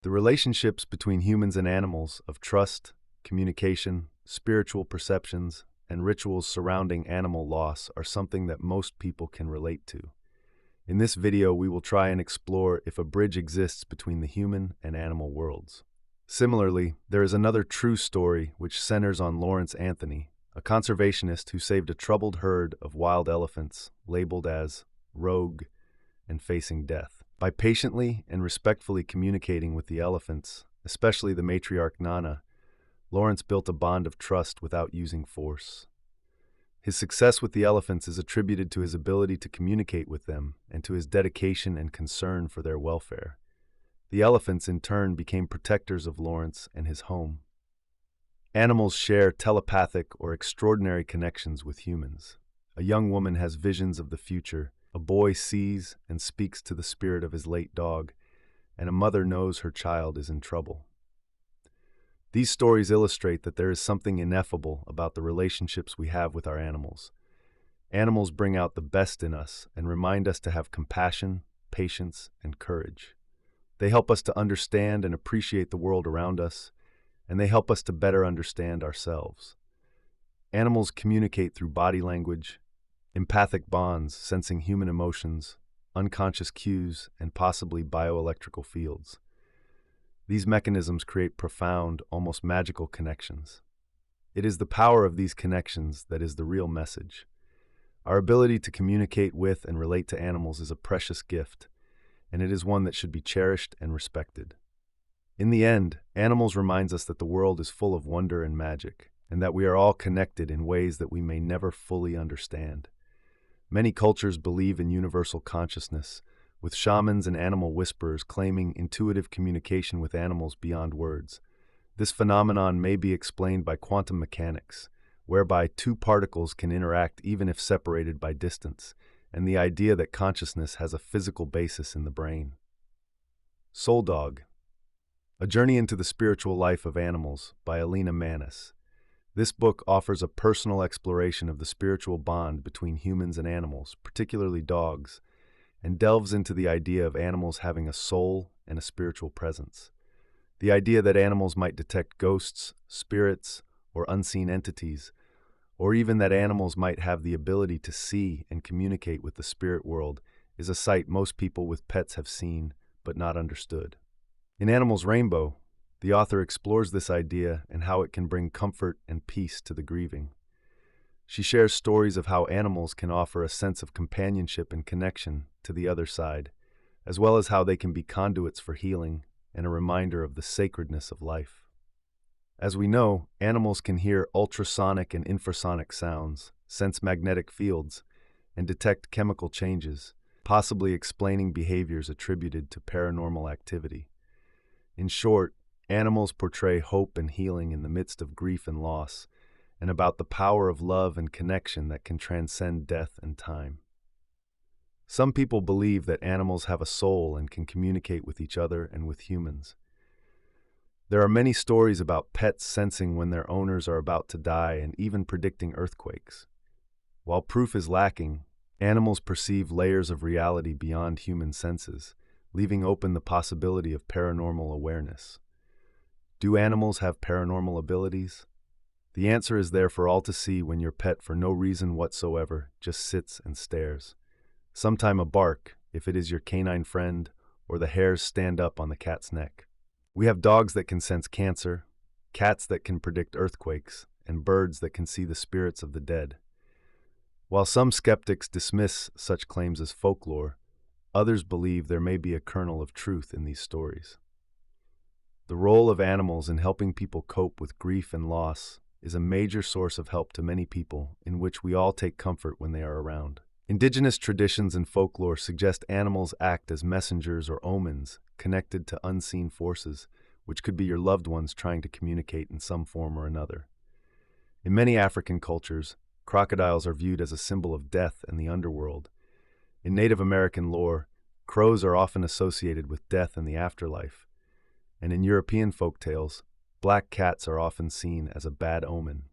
The relationships between humans and animals of trust, communication, spiritual perceptions, and rituals surrounding animal loss are something that most people can relate to. In this video, we will try and explore if a bridge exists between the human and animal worlds. Similarly, there is another true story which centers on Lawrence Anthony, a conservationist who saved a troubled herd of wild elephants labeled as rogue and facing death. By patiently and respectfully communicating with the elephants, especially the matriarch Nana, Lawrence built a bond of trust without using force. His success with the elephants is attributed to his ability to communicate with them and to his dedication and concern for their welfare. The elephants, in turn, became protectors of Lawrence and his home. Animals share telepathic or extraordinary connections with humans. A young woman has visions of the future, a boy sees and speaks to the spirit of his late dog, and a mother knows her child is in trouble. These stories illustrate that there is something ineffable about the relationships we have with our animals. Animals bring out the best in us and remind us to have compassion, patience, and courage. They help us to understand and appreciate the world around us, and they help us to better understand ourselves. Animals communicate through body language, empathic bonds, sensing human emotions, unconscious cues, and possibly bioelectrical fields. These mechanisms create profound, almost magical connections. It is the power of these connections that is the real message. Our ability to communicate with and relate to animals is a precious gift, and it is one that should be cherished and respected. In the end, animals reminds us that the world is full of wonder and magic, and that we are all connected in ways that we may never fully understand. Many cultures believe in universal consciousness, with shamans and animal whisperers claiming intuitive communication with animals beyond words. This phenomenon may be explained by quantum mechanics, whereby two particles can interact even if separated by distance, and the idea that consciousness has a physical basis in the brain. Soul Dog: A Journey into the Spiritual Life of Animals by Alina Manis. This book offers a personal exploration of the spiritual bond between humans and animals, particularly dogs, and delves into the idea of animals having a soul and a spiritual presence. The idea that animals might detect ghosts, spirits, or unseen entities, or even that animals might have the ability to see and communicate with the spirit world, is a sight most people with pets have seen but not understood. In Animals Rainbow, the author explores this idea and how it can bring comfort and peace to the grieving. She shares stories of how animals can offer a sense of companionship and connection to the other side, as well as how they can be conduits for healing and a reminder of the sacredness of life. As we know, animals can hear ultrasonic and infrasonic sounds, sense magnetic fields, and detect chemical changes, possibly explaining behaviors attributed to paranormal activity. In short, animals portray hope and healing in the midst of grief and loss, and about the power of love and connection that can transcend death and time. Some people believe that animals have a soul and can communicate with each other and with humans. There are many stories about pets sensing when their owners are about to die and even predicting earthquakes. While proof is lacking, animals perceive layers of reality beyond human senses, leaving open the possibility of paranormal awareness. Do animals have paranormal abilities? The answer is there for all to see when your pet, for no reason whatsoever, just sits and stares. Sometime a bark, if it is your canine friend, or the hairs stand up on the cat's neck. We have dogs that can sense cancer, cats that can predict earthquakes, and birds that can see the spirits of the dead. While some skeptics dismiss such claims as folklore, others believe there may be a kernel of truth in these stories. The role of animals in helping people cope with grief and loss is a major source of help to many people, in which we all take comfort when they are around. Indigenous traditions and folklore suggest animals act as messengers or omens connected to unseen forces, which could be your loved ones trying to communicate in some form or another. In many African cultures, crocodiles are viewed as a symbol of death and the underworld. In Native American lore, crows are often associated with death and the afterlife. And in European folktales, black cats are often seen as a bad omen.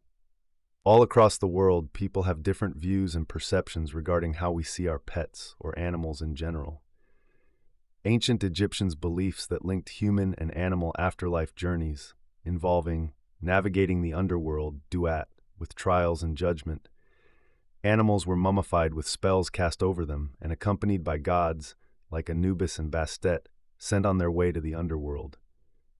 All across the world, people have different views and perceptions regarding how we see our pets or animals in general. Ancient Egyptians' beliefs that linked human and animal afterlife journeys, involving navigating the underworld, duat, with trials and judgment. Animals were mummified with spells cast over them and accompanied by gods, like Anubis and Bastet, sent on their way to the underworld.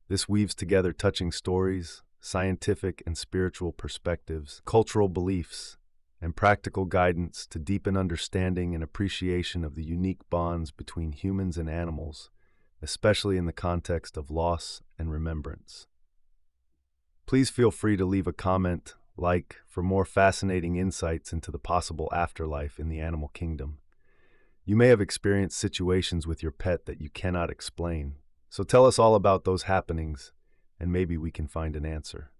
This weaves together touching stories, scientific and spiritual perspectives, cultural beliefs, and practical guidance to deepen understanding and appreciation of the unique bonds between humans and animals, especially in the context of loss and remembrance. Please feel free to leave a comment, for more fascinating insights into the possible afterlife in the animal kingdom. You may have experienced situations with your pet that you cannot explain, so tell us all about those happenings, and maybe we can find an answer.